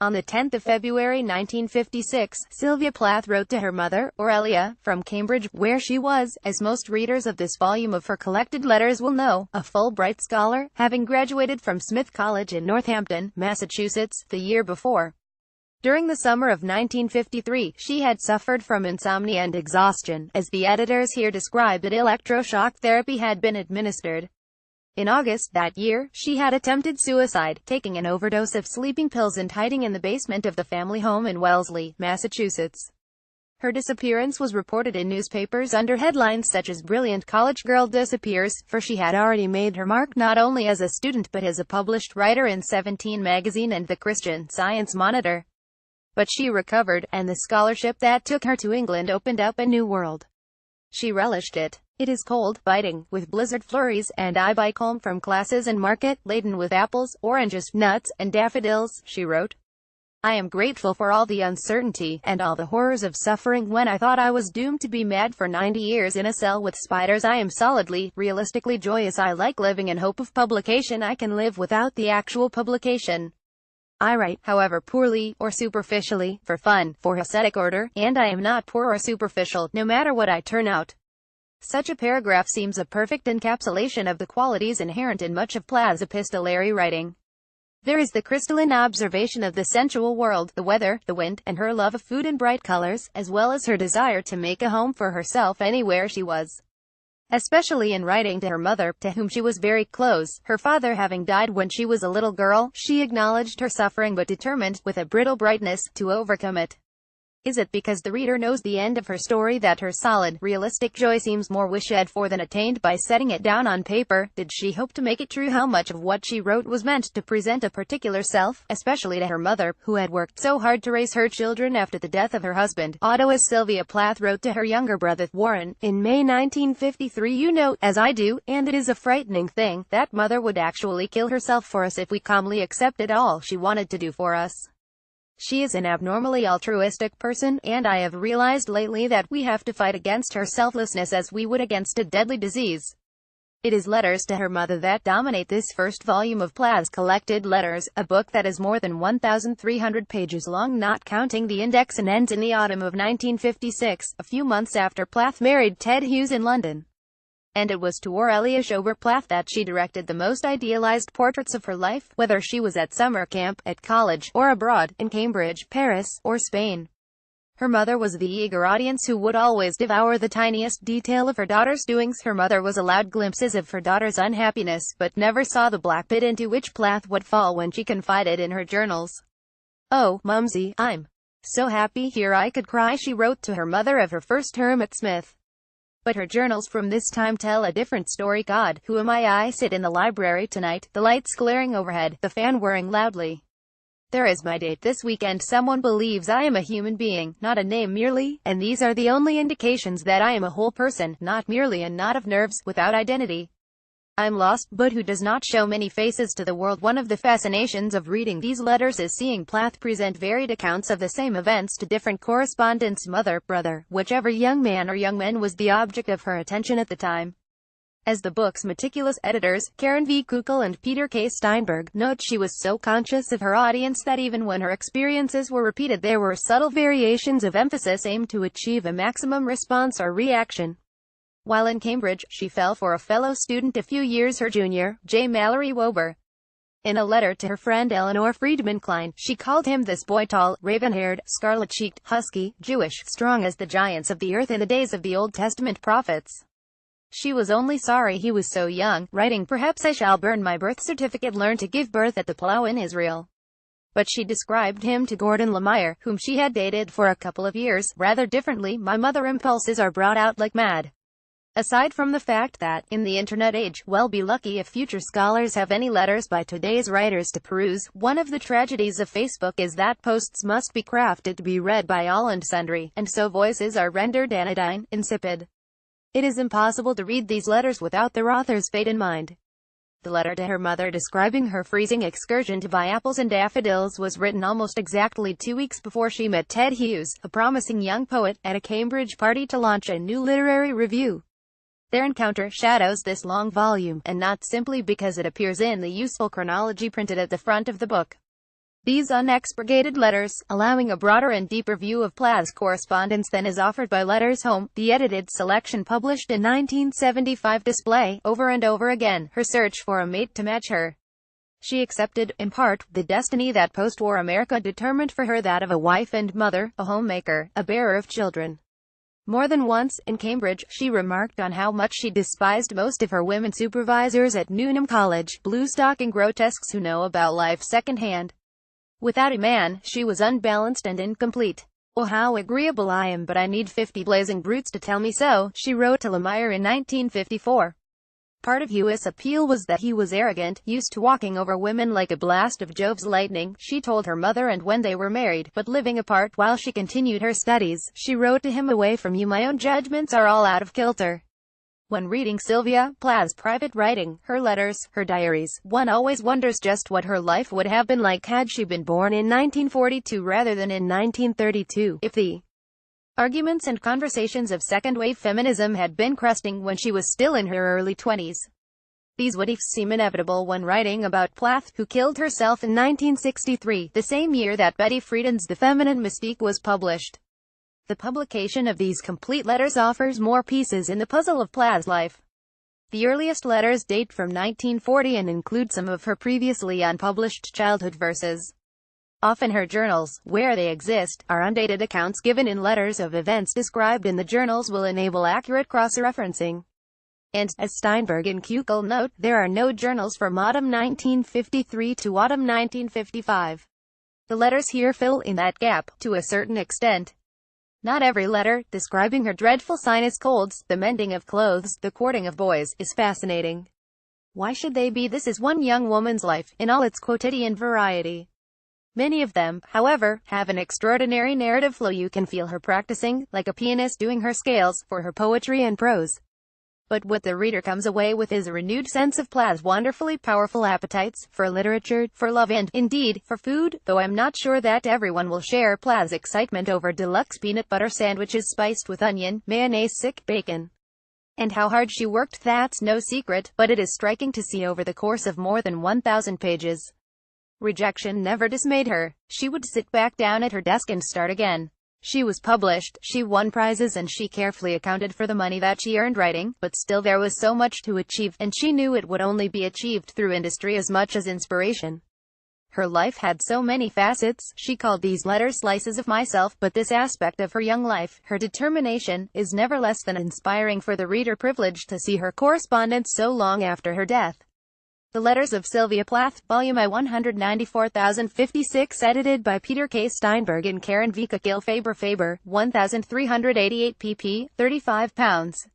On the 10th of February 1956, Sylvia Plath wrote to her mother, Aurelia, from Cambridge, where she was, as most readers of this volume of her collected letters will know, a Fulbright scholar, having graduated from Smith College in Northampton, Massachusetts, the year before. During the summer of 1953, she had suffered from insomnia and exhaustion, as the editors here describe it. Electroshock therapy had been administered. In August that year, she had attempted suicide, taking an overdose of sleeping pills and hiding in the basement of the family home in Wellesley, Massachusetts. Her disappearance was reported in newspapers under headlines such as "Brilliant College Girl Disappears," for she had already made her mark not only as a student but as a published writer in 17 magazine and the Christian Science Monitor. But she recovered, and the scholarship that took her to England opened up a new world. She relished it. "It is cold, biting, with blizzard flurries, and I bike home from classes and market, laden with apples, oranges, nuts, and daffodils," she wrote. "I am grateful for all the uncertainty, and all the horrors of suffering. When I thought I was doomed to be mad for 90 years in a cell with spiders, I am solidly, realistically joyous. I like living in hope of publication. I can live without the actual publication. I write, however poorly, or superficially, for fun, for ascetic order, and I am not poor or superficial, no matter what I turn out." Such a paragraph seems a perfect encapsulation of the qualities inherent in much of Plath's epistolary writing. There is the crystalline observation of the sensual world, the weather, the wind, and her love of food and bright colors, as well as her desire to make a home for herself anywhere she was. Especially in writing to her mother, to whom she was very close, her father having died when she was a little girl, she acknowledged her suffering but determined, with a brittle brightness, to overcome it. Is it because the reader knows the end of her story that her solid, realistic joy seems more wished for than attained by setting it down on paper? Did she hope to make it true? How much of what she wrote was meant to present a particular self, especially to her mother, who had worked so hard to raise her children after the death of her husband? Otto, as Sylvia Plath wrote to her younger brother, Warren, in May 1953, "You know, as I do, and it is a frightening thing, that mother would actually kill herself for us if we calmly accepted all she wanted to do for us. She is an abnormally altruistic person, and I have realized lately that we have to fight against her selflessness as we would against a deadly disease." It is letters to her mother that dominate this first volume of Plath's collected letters, a book that is more than 1,300 pages long, not counting the index, and ends in the autumn of 1956, a few months after Plath married Ted Hughes in London. And it was to Aurelia Plath that she directed the most idealized portraits of her life, whether she was at summer camp, at college, or abroad, in Cambridge, Paris, or Spain. Her mother was the eager audience who would always devour the tiniest detail of her daughter's doings. Her mother was allowed glimpses of her daughter's unhappiness, but never saw the black pit into which Plath would fall when she confided in her journals. "Oh, Mumsy, I'm so happy here I could cry," she wrote to her mother of her first term at Smith. But her journals from this time tell a different story. "God, who am I? I sit in the library tonight, the lights glaring overhead, the fan whirring loudly. There is my date this weekend. Someone believes I am a human being, not a name merely, and these are the only indications that I am a whole person, not merely a knot of nerves, without identity. I'm lost, but who does not show many faces to the world?" One of the fascinations of reading these letters is seeing Plath present varied accounts of the same events to different correspondents, mother, brother, whichever young man or young man was the object of her attention at the time. As the book's meticulous editors, Karen V. Kukel and Peter K. Steinberg, note, she was so conscious of her audience that even when her experiences were repeated, there were subtle variations of emphasis aimed to achieve a maximum response or reaction. While in Cambridge, she fell for a fellow student a few years her junior, J. Mallory Wober. In a letter to her friend Eleanor Friedman Klein, she called him "this boy, tall, raven-haired, scarlet-cheeked, husky, Jewish, strong as the giants of the earth in the days of the Old Testament prophets." She was only sorry he was so young, writing, "Perhaps I shall burn my birth certificate, learn to give birth at the plow in Israel." But she described him to Gordon Lemire, whom she had dated for a couple of years, rather differently. "My mother impulses are brought out like mad." Aside from the fact that, in the internet age, we'll be lucky if future scholars have any letters by today's writers to peruse, one of the tragedies of Facebook is that posts must be crafted to be read by all and sundry, and so voices are rendered anodyne, insipid. It is impossible to read these letters without their author's fate in mind. The letter to her mother describing her freezing excursion to buy apples and daffodils was written almost exactly 2 weeks before she met Ted Hughes, a promising young poet, at a Cambridge party to launch a new literary review. Their encounter shadows this long volume, and not simply because it appears in the useful chronology printed at the front of the book. These unexpurgated letters, allowing a broader and deeper view of Plath's correspondence than is offered by Letters Home, the edited selection published in 1975, display, over and over again, her search for a mate to match her. She accepted, in part, the destiny that post-war America determined for her, that of a wife and mother, a homemaker, a bearer of children. More than once, in Cambridge, she remarked on how much she despised most of her women supervisors at Newnham College, blue-stocking grotesques who know about life second-hand. Without a man, she was unbalanced and incomplete. "Oh, how agreeable I am, but I need 50 blazing brutes to tell me so," she wrote to Lemire in 1954. Part of Hewitt's appeal was that he was arrogant, used to walking over women like a blast of Jove's lightning, she told her mother, and when they were married, but living apart, while she continued her studies, she wrote to him, "Away from you my own judgments are all out of kilter." When reading Sylvia Plath's private writing, her letters, her diaries, one always wonders just what her life would have been like had she been born in 1942 rather than in 1932, if the arguments and conversations of second-wave feminism had been cresting when she was still in her early 20s. These what-ifs seem inevitable when writing about Plath, who killed herself in 1963, the same year that Betty Friedan's The Feminine Mystique was published. The publication of these complete letters offers more pieces in the puzzle of Plath's life. The earliest letters date from 1940 and include some of her previously unpublished childhood verses. Often her journals, where they exist, are undated accounts given in letters of events described in the journals will enable accurate cross-referencing. And, as Steinberg and Kuchel note, there are no journals from autumn 1953 to autumn 1955. The letters here fill in that gap, to a certain extent. Not every letter, describing her dreadful sinus colds, the mending of clothes, the courting of boys, is fascinating. Why should they be? This is one young woman's life, in all its quotidian variety. Many of them, however, have an extraordinary narrative flow. You can feel her practicing, like a pianist doing her scales, for her poetry and prose. But what the reader comes away with is a renewed sense of Plath's wonderfully powerful appetites, for literature, for love and, indeed, for food, though I'm not sure that everyone will share Plath's excitement over deluxe peanut butter sandwiches spiced with onion, mayonnaise, sick bacon. And how hard she worked, that's no secret, but it is striking to see over the course of more than 1,000 pages. Rejection never dismayed her. She would sit back down at her desk and start again. She was published, she won prizes, and she carefully accounted for the money that she earned writing, but still there was so much to achieve, and she knew it would only be achieved through industry as much as inspiration. Her life had so many facets. She called these letters slices of myself, but this aspect of her young life, her determination, is never less than inspiring for the reader privileged to see her correspondence so long after her death. The Letters of Sylvia Plath, Volume I 194,056, edited by Peter K. Steinberg and Karen V. Kuchel, Faber, 1388 pp. 35 pounds.